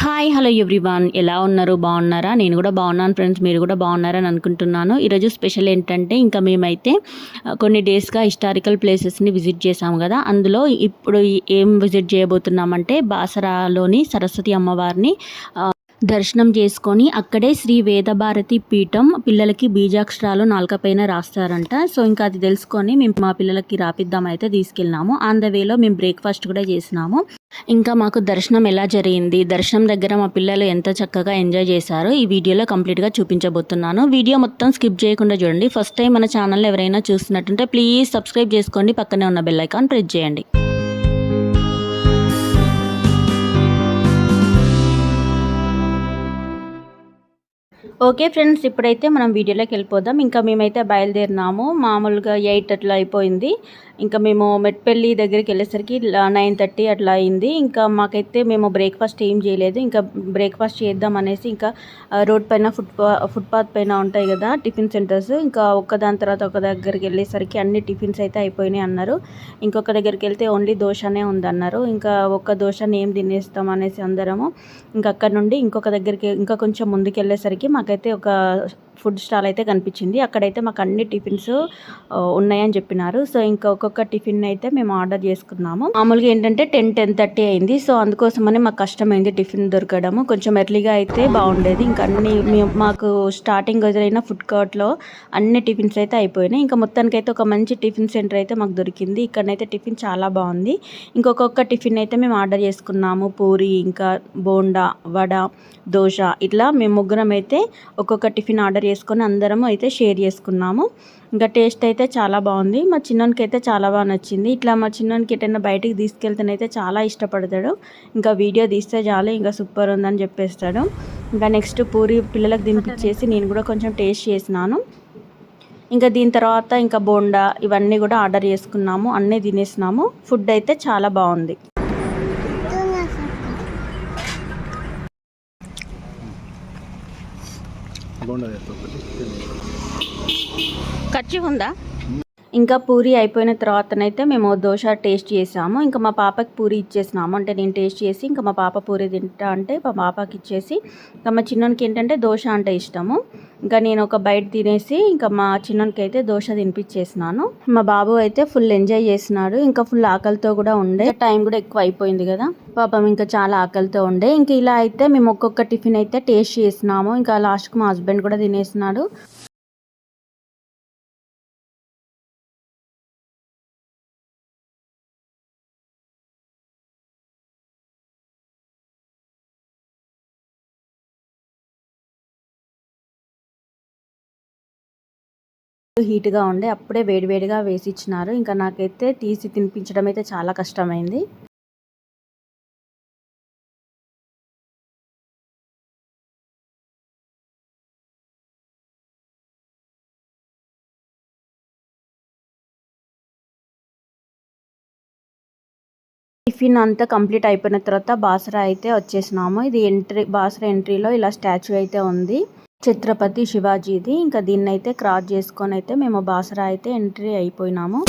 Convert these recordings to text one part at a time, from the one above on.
Hi hello everyone, ఎలా ఉన్నారు? బాగున్నారా? నేను కూడా బాగున్నాను ఫ్రెండ్స్. మీరు కూడా బాగున్నారని అనుకుంటున్నాను. ఈరోజు స్పెషల్ ఏంటంటే ఇంకా మేమైతే కొన్ని డేస్గా హిస్టారికల్ ప్లేసెస్ని విజిట్ చేసాము కదా. అందులో ఇప్పుడు ఏం విజిట్ చేయబోతున్నామంటే బాసరాలోని సరస్వతి అమ్మవారిని దర్శనం చేసుకొని అక్కడే శ్రీ వేదభారతి పీఠం పిల్లలకి బీజాక్షరాలు నాలుకపైన రాస్తారంట. సో ఇంకా అది తెలుసుకొని మేము మా పిల్లలకి రాపిద్దామైతే తీసుకెళ్ళినాము. ఆన్ ద వేలో మేము బ్రేక్ఫాస్ట్ కూడా చేసినాము. ఇంకా మాకు దర్శనం ఎలా జరిగింది, దర్శనం దగ్గర మా పిల్లలు ఎంత చక్కగా ఎంజాయ్ చేశారో ఈ వీడియోలో కంప్లీట్గా చూపించబోతున్నాను. వీడియో మొత్తం స్కిప్ చేయకుండా చూడండి. ఫస్ట్ టైం మన ఛానల్ ఎవరైనా చూస్తున్నట్టుంటే ప్లీజ్ సబ్స్క్రైబ్ చేసుకోండి, పక్కనే ఉన్న బెల్ ఐకాన్ ప్రెస్ చేయండి. ఓకే ఫ్రెండ్స్, ఇప్పుడైతే మనం వీడియోలోకి వెళ్ళిపోదాం. ఇంకా మేమైతే బయలుదేరినాము. మామూలుగా 8 అట్లా అయిపోయింది. ఇంకా మేము మెట్పల్లి దగ్గరికి వెళ్ళేసరికి 9:30 అట్లా అయింది. ఇంకా మాకైతే మేము బ్రేక్ఫాస్ట్ ఏం చేయలేదు. ఇంకా బ్రేక్ఫాస్ట్ చేద్దాం అనేసి ఇంకా రోడ్ పైన ఫుట్పాత్ పైన ఉంటాయి కదా టిఫిన్ సెంటర్స్, ఇంకా దాని తర్వాత ఒక దగ్గరికి వెళ్ళేసరికి అన్ని టిఫిన్స్ అయితే అయిపోయినాయి అన్నారు. ఇంకొక దగ్గరికి వెళ్తే ఓన్లీ దోశనే ఉందన్నారు. ఇంకా ఒక్క దోశని ఏం తినేస్తాం అనేసి అందరము ఇంకా అక్కడ నుండి ఇంకొక దగ్గరికి ఇంకా కొంచెం ముందుకు వెళ్ళేసరికి మాకైతే ఒక ఫుడ్ స్టాల్ అయితే కనిపించింది. అక్కడైతే మాకు అన్ని టిఫిన్స్ ఉన్నాయని చెప్పినారు. సో ఇంకా ఒక్కొక్క టిఫిన్ అయితే మేము ఆర్డర్ చేసుకున్నాము. మామూలుగా ఏంటంటే 10:30 అయింది. సో అందుకోసమని మాకు కష్టమైంది టిఫిన్ దొరకడము. కొంచెం ఎర్లీగా అయితే బాగుండేది. ఇంకా అన్ని మాకు స్టార్టింగ్ ఎదురైన ఫుడ్ కోర్ట్లో అన్ని టిఫిన్స్ అయితే అయిపోయినాయి. ఇంకా మొత్తానికైతే ఒక మంచి టిఫిన్ సెంటర్ అయితే మాకు దొరికింది. ఇక్కడనైతే టిఫిన్ చాలా బాగుంది. ఇంకొక టిఫిన్ అయితే మేము ఆర్డర్ చేసుకున్నాము. పూరి, ఇంకా బోండా, వడ, దోశ, ఇట్లా మేము ముగ్గురం అయితే ఒక్కొక్క టిఫిన్ ఆర్డర్ చేసుకొని అందరం అయితే షేర్ చేసుకున్నాము. ఇంకా టేస్ట్ అయితే చాలా బాగుంది. మా చిన్నోనికి అయితే చాలా బాగా నచ్చింది. ఇట్లా మా చిన్నోనికి ఎటైనా బయటికి తీసుకెళ్తేనైతే చాలా ఇష్టపడతాడు. ఇంకా వీడియో తీస్తే చాలు ఇంకా సూపర్ ఉందని చెప్పేస్తాడు. ఇంకా నెక్స్ట్ పూరి పిల్లలకు తినిపించేసి నేను కూడా కొంచెం టేస్ట్ చేసినాను. ఇంకా దీని తర్వాత ఇంకా బోండా ఇవన్నీ కూడా ఆర్డర్ చేసుకున్నాము. అన్నీ తినేసినాము. ఫుడ్ అయితే చాలా బాగుంది. ఖర్చు ఉందా? ఇంకా పూరి అయిపోయిన తర్వాతనైతే మేము దోశ టేస్ట్ చేసాము. ఇంకా మా పాపకి పూరి ఇచ్చేసినాము. అంటే నేను టేస్ట్ చేసి ఇంకా మా పాప పూరి తింటా అంటే మా పాపకి ఇచ్చేసి ఇంకా మా చిన్నోనికి ఏంటంటే దోశ అంటే ఇష్టము. ఇంకా నేను ఒక బయట తినేసి ఇంకా మా చిన్నోనికి అయితే దోశ తినిపించేసినాను. మా బాబు అయితే ఫుల్ ఎంజాయ్ చేసినాడు. ఇంకా ఫుల్ ఆకలితో కూడా ఉండే, టైం కూడా ఎక్కువ అయిపోయింది కదా పాపం, ఇంకా చాలా ఆకలితో ఉండే. ఇంకా ఇలా అయితే మేము ఒక్కొక్క టిఫిన్ అయితే టేస్ట్ చేసినాము. ఇంకా లాస్ట్కి మా హస్బెండ్ కూడా తినేసినాడు. హీట్గా ఉండే అప్పుడే వేడివేడిగా వేసి ఇచ్చినారు. ఇంకా నాకైతే తీసి తినిపించడం అయితే చాలా కష్టమైంది. టిఫిన్ అంతా కంప్లీట్ అయిపోయిన తర్వాత బాసరా అయితే వచ్చేసినాము. ఇది బాసరా ఎంట్రీలో ఇలా స్టాచ్యూ అయితే ఉంది, ఛత్రపతి శివాజీది. ఇంకా దీన్ని అయితే క్రాస్ చేసుకొని అయితే మేము బాసరా అయితే ఎంట్రీ అయిపోయినాము.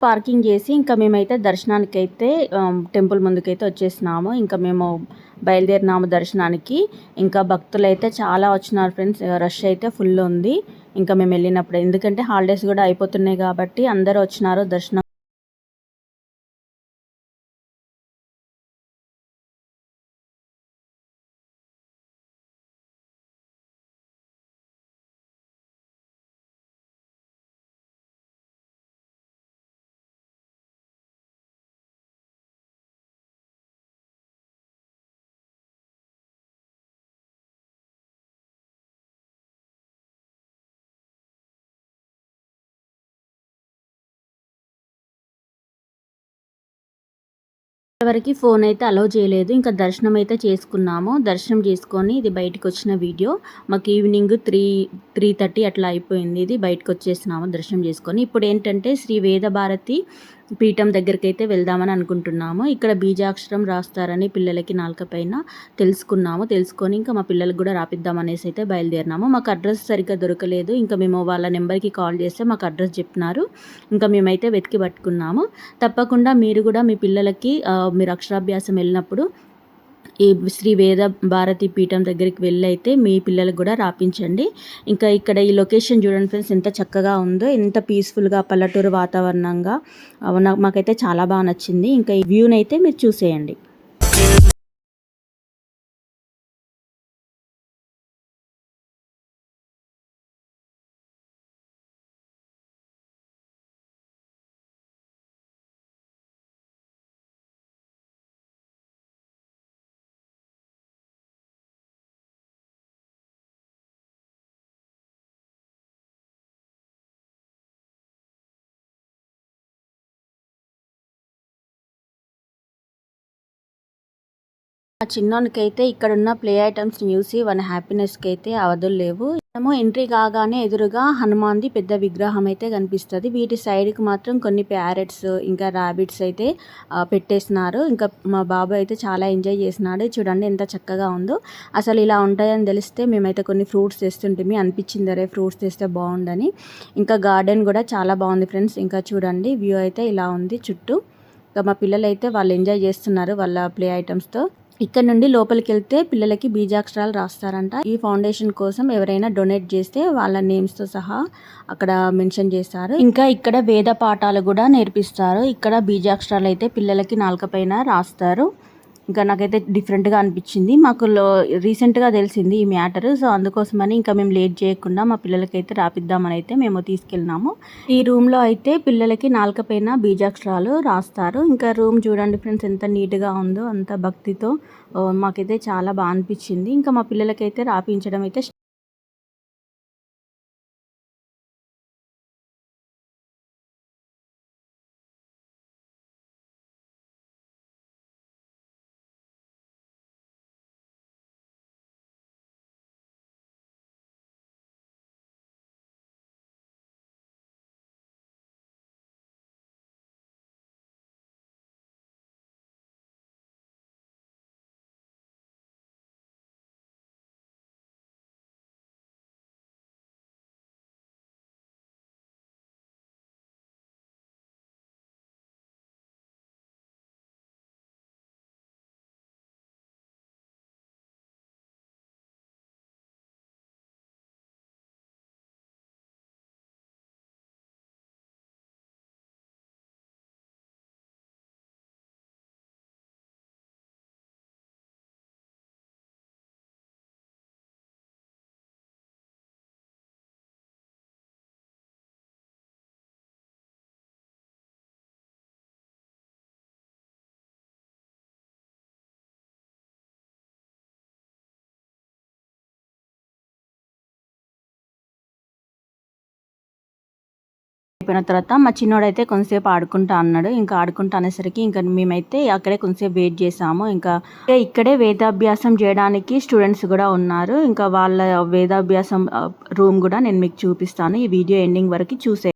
పార్కింగ్ చేసి ఇంకా మేమైతే దర్శనానికి అయితే టెంపుల్ ముందుకైతే వచ్చేసినాము. ఇంకా మేము బయలుదేరినాము దర్శనానికి. ఇంకా భక్తులు అయితే చాలా వచ్చినారు ఫ్రెండ్స్. రష్ అయితే ఫుల్ ఉంది ఇంకా మేము వెళ్ళినప్పుడు, ఎందుకంటే హాలిడేస్ కూడా అయిపోతున్నాయి కాబట్టి అందరూ వచ్చినారు దర్శనం. ఎవరికి ఫోన్ అయితే అలౌ చేయలేదు. ఇంకా దర్శనం అయితే చేసుకున్నాము. దర్శనం చేసుకొని ఇది బయటకొచ్చిన వీడియో. మాకు ఈవినింగ్ 3:30 అట్లా అయిపోయింది. ఇది బయటకొచ్చేసినాము దర్శనం చేసుకొని. ఇప్పుడేంటంటే శ్రీ వేదభారతి పీఠం దగ్గరికైతే వెళ్దామని అనుకుంటున్నాము. ఇక్కడ బీజాక్షరం రాస్తారని పిల్లలకి నాలుక పైన తెలుసుకున్నాము. తెలుసుకొని ఇంకా మా పిల్లలకి కూడా రాపిద్దామనేసి అయితే బయలుదేరినాము. మాకు అడ్రస్ సరిగ్గా దొరకలేదు. ఇంకా మేము వాళ్ళ నెంబర్కి కాల్ చేస్తే మాకు అడ్రస్ చెప్పినారు. ఇంకా మేమైతే వెతికి పట్టుకున్నాము. తప్పకుండా మీరు కూడా మీ పిల్లలకి మీరు అక్షరాభ్యాసం వెళ్ళినప్పుడు ఈ శ్రీ వేద భారతి పీఠం దగ్గరికి వెళ్ళైతే మీ పిల్లలకు కూడా రాపించండి. ఇంకా ఇక్కడ ఈ లొకేషన్ చూడండి ఫ్రెండ్స్, ఎంత చక్కగా ఉందో, ఎంత పీస్ఫుల్గా పల్లెటూరు వాతావరణంగా మాకైతే చాలా బాగా నచ్చింది. ఇంకా ఈ వ్యూని అయితే మీరు చూసేయండి. మా చిన్నోనికైతే ఇక్కడున్న ప్లే ఐటమ్స్ని చూసి వాని హ్యాపీనెస్కి అయితే అవధులు లేవు. మనము ఎంట్రీ కాగానే ఎదురుగా హనుమాన్ది పెద్ద విగ్రహం అయితే కనిపిస్తుంది. వీటి సైడ్కి మాత్రం కొన్ని ప్యారెట్స్ ఇంకా ర్యాబిట్స్ అయితే పెట్టేసినారు. ఇంకా మా బాబు అయితే చాలా ఎంజాయ్ చేసినాడు. చూడండి ఎంత చక్కగా ఉందో. అసలు ఇలా ఉంటాయని తెలిస్తే మేమైతే కొన్ని ఫ్రూట్స్ తెస్తుంటే అనిపించింది, అరే ఫ్రూట్స్ తెస్తే బాగుండని. ఇంకా గార్డెన్ కూడా చాలా బాగుంది ఫ్రెండ్స్. ఇంకా చూడండి వ్యూ అయితే ఇలా ఉంది చుట్టూ. ఇంకా మా పిల్లలు అయితే వాళ్ళు ఎంజాయ్ చేస్తున్నారు వాళ్ళ ప్లే ఐటమ్స్తో. ఇక్కడ నుండి లోపలికి వెళ్తే పిల్లలకి బీజాక్షరాలు రాస్తారంట. ఈ ఫౌండేషన్ కోసం ఎవరైనా డొనేట్ చేస్తే వాళ్ళ నేమ్స్తో సహా అక్కడ మెన్షన్ చేస్తారు. ఇంకా ఇక్కడ వేద పాఠాలు కూడా నేర్పిస్తారు. ఇక్కడ బీజాక్షరాలు అయితే పిల్లలకి నాలుక పైన రాస్తారు. ఇంకా నాకైతే డిఫరెంట్గా అనిపించింది. మాకు రీసెంట్గా తెలిసింది ఈ మ్యాటర్. సో అందుకోసమని ఇంకా మేము లేట్ చేయకుండా మా పిల్లలకైతే రాపిద్దామని అయితే మేము తీసుకెళ్ళినాము. ఈ రూమ్లో అయితే పిల్లలకి నాలుక పైన బీజాక్షరాలు రాస్తారు. ఇంకా రూమ్ చూడండి ఫ్రెండ్స్ ఎంత నీట్గా ఉందో, అంత భక్తితో మాకైతే చాలా బాగా అనిపించింది. ఇంకా మా పిల్లలకైతే రాపించడం అయితే అయిపోయిన తర్వాత మా చిన్నోడైతే కొంతసేపు ఆడుకుంటా అన్నాడు. ఇంకా ఆడుకుంటా అనేసరికి ఇంకా మేమైతే అక్కడే కొంతసేపు వెయిట్ చేసాము. ఇంకా ఇక్కడే వేదాభ్యాసం చేయడానికి స్టూడెంట్స్ కూడా ఉన్నారు. ఇంకా వాళ్ళ వేదాభ్యాసం రూమ్ కూడా నేను మీకు చూపిస్తాను. ఈ వీడియో ఎండింగ్ వరకు చూసే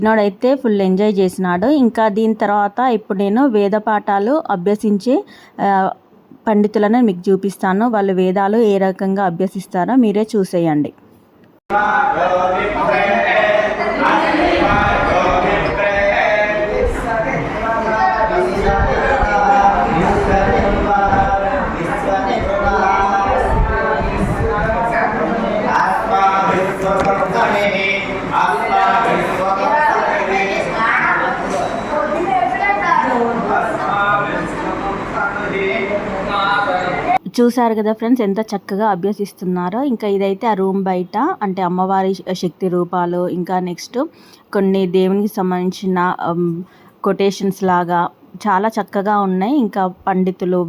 చిన్నోడైతే ఫుల్ ఎంజాయ్ చేసినాడు. ఇంకా దీని తర్వాత ఇప్పుడు నేను వేద పాఠాలు అభ్యసించే పండితులను మీకు చూపిస్తాను. వాళ్ళు వేదాలు ఏ రకంగా అభ్యసిస్తారో మీరే చూసేయండి. చూసారు కదా ఫ్రెండ్స్, ఎంత చక్కగా అభ్యసిస్తున్నారో. ఇంకా ఇదైతే ఆ రూమ్ బయట అంటే అమ్మవారి శక్తి రూపాలు, ఇంకా నెక్స్ట్ కొన్ని దేవునికి సంబంధించిన కొటేషన్స్ లాగా చాలా చక్కగా ఉన్నాయి. ఇంకా పండితులు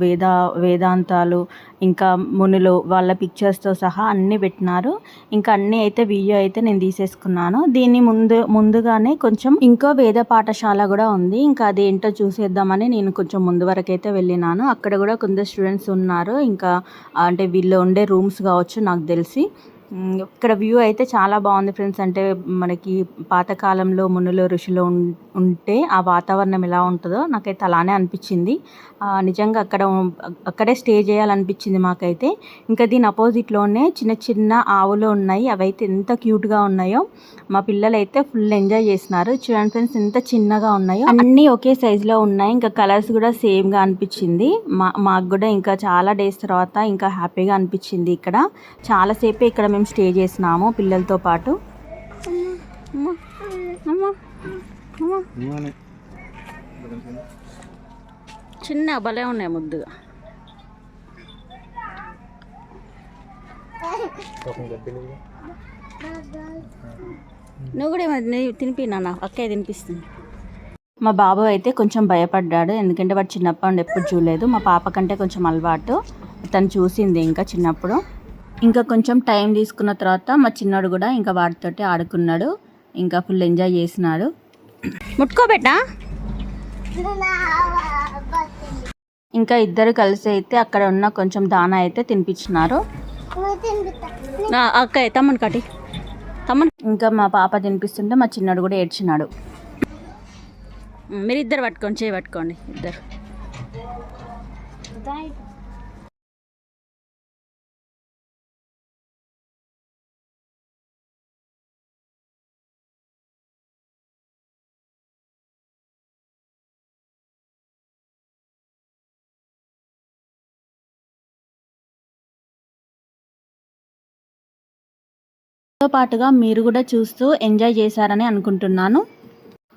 వేదాంతాలు, ఇంకా మునులు వాళ్ళ పిక్చర్స్తో సహా అన్నీ పెట్టినారు. ఇంకా అన్నీ అయితే వీడియో అయితే నేను తీసేసుకున్నాను. దీన్ని ముందుగానే కొంచెం ఇంకో వేద పాఠశాల కూడా ఉంది. ఇంకా అదేంటో చూసేద్దామని నేను కొంచెం ముందు వరకు అయితే వెళ్ళినాను. అక్కడ కూడా కొందరు స్టూడెంట్స్ ఉన్నారు. ఇంకా అంటే వీళ్ళు ఉండే రూమ్స్ కావచ్చు నాకు తెలిసి. ఇక్కడ వ్యూ అయితే చాలా బాగుంది ఫ్రెండ్స్. అంటే మనకి పాతకాలంలో మునులు ఋషులు ఉంటే ఆ వాతావరణం ఎలా ఉంటుందో నాకైతే అలానే అనిపించింది. నిజంగా అక్కడే స్టే చేయాలనిపించింది మాకైతే. ఇంకా దీని అపోజిట్లోనే చిన్న చిన్న ఆవులు ఉన్నాయి. అవైతే ఎంత క్యూట్గా ఉన్నాయో. మా పిల్లలు అయితే ఫుల్ ఎంజాయ్ చేసినారు. చూడండి ఫ్రెండ్స్ ఎంత చిన్నగా ఉన్నాయో. అన్నీ ఒకే సైజులో ఉన్నాయి. ఇంకా కలర్స్ కూడా సేమ్గా అనిపించింది. మాకు కూడా ఇంకా చాలా డేస్ తర్వాత ఇంకా హ్యాపీగా అనిపించింది. ఇక్కడ చాలాసేపే ఇక్కడ మేము స్టే చేసినాము పిల్లలతో పాటు. చిన్న భలే ఉన్నాయి ముద్దుగా. నువ్వు కూడా ఏమైనా తినిపి నాన్న, అక్కయ్య తినిపిస్తుంది. మా బాబు అయితే కొంచెం భయపడ్డాడు, ఎందుకంటే వాడు చిన్నప్పటి నుండి ఎప్పుడు చూడలేదు. మా పాప కంటే కొంచెం అలవాటు, తను చూసింది ఇంకా చిన్నప్పుడు. ఇంకా కొంచెం టైం తీసుకున్న తర్వాత మా చిన్నోడు కూడా ఇంకా వాటితోటి ఆడుకున్నాడు. ఇంకా ఫుల్ ఎంజాయ్ చేసినాడు. ముట్టుకోబెట్టా. ఇంకా ఇద్దరు కలిసి అయితే అక్కడ ఉన్న కొంచెం దానా అయితే తినిపించినారు. అక్క తమ్ముని కటి ఇంకా మా పాప తినిపిస్తుంటే మా చిన్నోడు కూడా ఏడ్చినాడు. మీరు ఇద్దరు పట్టుకోండి, చేయి పట్టుకోండి ఇద్దరు. తో పాటుగా మీరు కూడా చూస్తూ ఎంజాయ్ చేశారని అనుకుంటున్నాను.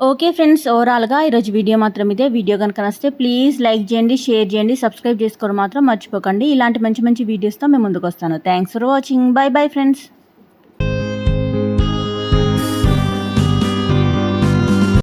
ఓకే ఫ్రెండ్స్, ఓవరాల్గా ఈరోజు వీడియో మాత్రం ఇదే. వీడియో కనుక నచ్చితే ప్లీజ్ లైక్ చేయండి, షేర్ చేయండి, సబ్స్క్రైబ్ చేసుకోవడం మాత్రం మర్చిపోకండి. ఇలాంటి మంచి మంచి వీడియోస్తో మేము ముందుకు వస్తాను. Thanks for watching. By bye friends.